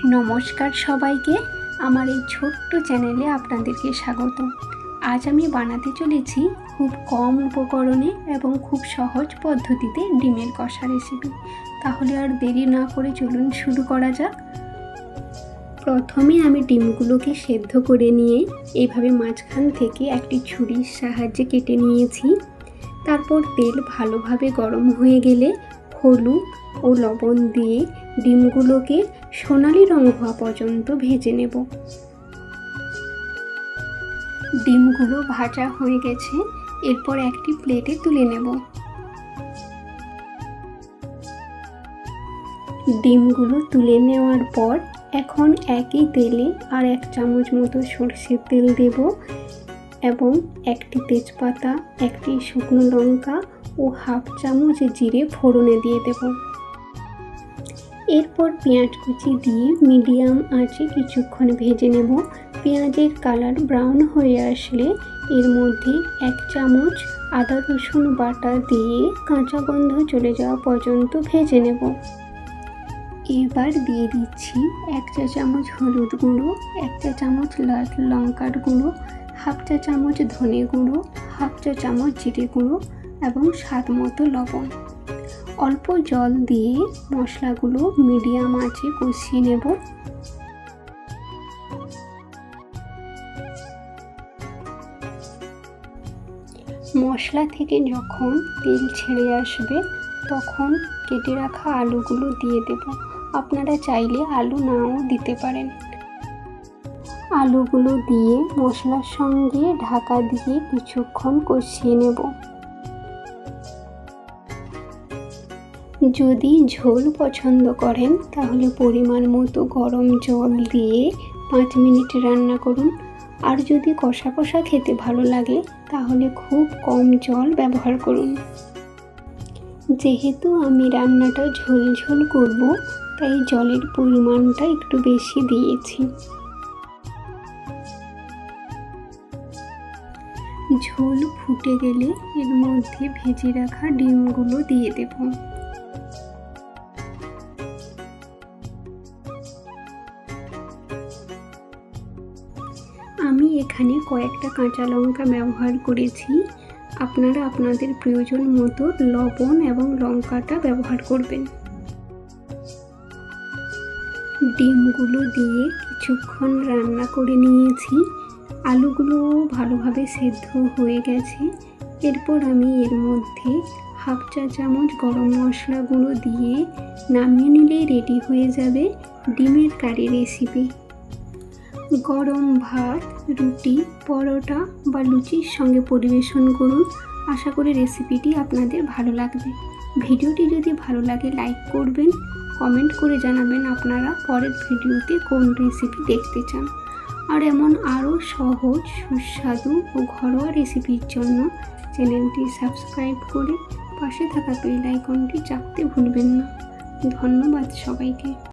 নমস্কার সবাইকে, আমার এই ছোট্ট চ্যানেলে আপনাদেরকে স্বাগত। আজ আমি বানাতে চলেছি খুব কম উপকরণে এবং খুব সহজ পদ্ধতিতে ডিমের কষা রেসিপি। তাহলে আর দেরি না করে চলুন শুরু করা যাক। প্রথমে আমি ডিমগুলোকে সেদ্ধ করে নিয়ে এইভাবে মাঝখান থেকে একটি ছুরির সাহায্যে কেটে নিয়েছি। তারপর তেল ভালোভাবে গরম হয়ে গেলে হলুদ ও লবণ দিয়ে ডিমগুলোকে সোনালি রং হওয়া পর্যন্ত ভেজে নেব। ডিমগুলো ভাজা হয়ে গেছে, এরপর একটি প্লেটে তুলে নেব। ডিমগুলো তুলে নেওয়ার পর এখন একই তেলে আর 1 চামচ মতো সরষের তেল দেব এবং একটি তেজপাতা, একটি শুকনো লঙ্কা ও 1/2 চামচ জিরে ফোড়নে দিয়ে দেব। এরপর পেঁয়াজ কুচি দিয়ে মিডিয়াম আঁচে কিছুক্ষণ ভেজে নেব। পেঁয়াজের কালার ব্রাউন হয়ে আসলে এর মধ্যে 1 চামচ আদা রসুন বাটা দিয়ে কাঁচা গন্ধ চলে যাওয়া পর্যন্ত ভেজে নেব। এবার দিয়ে দিচ্ছি 1 চা চামচ হলুদ গুঁড়ো, 1 চা চামচ লাল লঙ্কার গুঁড়ো, 1/2 চা চামচ ধনে গুঁড়ো, 1/2 চা চামচ জিরে গুঁড়ো এবং স্বাদ মতো লবণ। অল্প জল দিয়ে মশলাগুলো মিডিয়াম আঁচে কষিয়ে নেব। মশলা থেকে যখন তেল ছেড়ে আসবে তখন কেটে রাখা আলুগুলো দিয়ে দেব। আপনারা চাইলে আলু নাও দিতে পারেন। আলুগুলো দিয়ে মশলার সঙ্গে ঢাকা দিয়ে কিছুক্ষণ কষিয়ে নেব। যদি ঝোল পছন্দ করেন তাহলে পরিমাণ মতো গরম জল দিয়ে 5 মিনিট রান্না করুন। আর যদি কষা কষা খেতে ভালো লাগে তাহলে খুব কম জল ব্যবহার করুন। যেহেতু আমি রান্নাটা ঝোল ঝোল করব, তাই জলের পরিমাণটা একটু বেশি দিয়েছি। ঝোল ফুটে গেলে এর মধ্যে ভেজে রাখা ডিমগুলো দিয়ে দেব। আমি এখানে কয়েকটা কাঁচা লঙ্কা ব্যবহার করেছি। আপনারা আপনাদের প্রয়োজন মতো লবণ এবং লঙ্কাটা ব্যবহার করবেন। ডিমগুলো দিয়ে কিছুক্ষণ রান্না করে নিয়েছি। আলুগুলো ভালোভাবে সেদ্ধ হয়ে গেছে। এরপর আমি এর মধ্যে 1/2 চা চামচ গরম মশলা গুঁড়ো দিয়ে নামিয়ে নিলেই রেডি হয়ে যাবে ডিমের কারি রেসিপি। গরম ভাত, রুটি, পরোটা বা লুচির সঙ্গে পরিবেশন করুন। আশা করি রেসিপিটি আপনাদের ভালো লাগবে। ভিডিওটি যদি ভালো লাগে লাইক করবেন, কমেন্ট করে জানাবেন আপনারা পরের ভিডিওতে কোন রেসিপি দেখতে চান। আর এমন আরও সহজ, সুস্বাদু ও ঘরোয়া রেসিপির জন্য চ্যানেলটি সাবস্ক্রাইব করে পাশে থাকা বেল আইকনটি চাপতে ভুলবেন না। ধন্যবাদ সবাইকে।